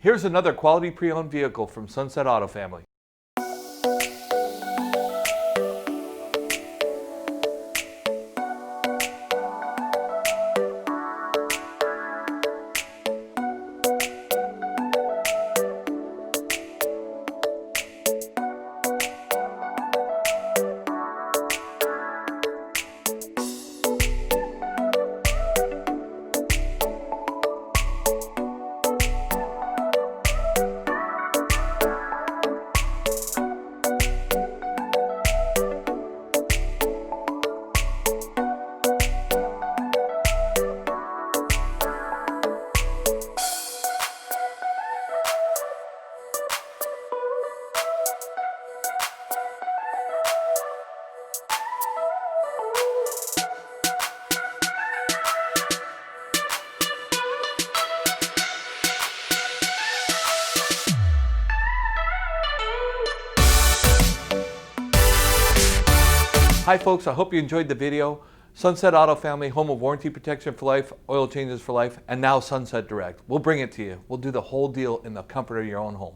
Here's another quality pre-owned vehicle from Sunset Auto Family. Hi folks, I hope you enjoyed the video. Sunset Auto Family, home of warranty protection for life, oil changes for life, and now Sunset Direct. We'll bring it to you. We'll do the whole deal in the comfort of your own home.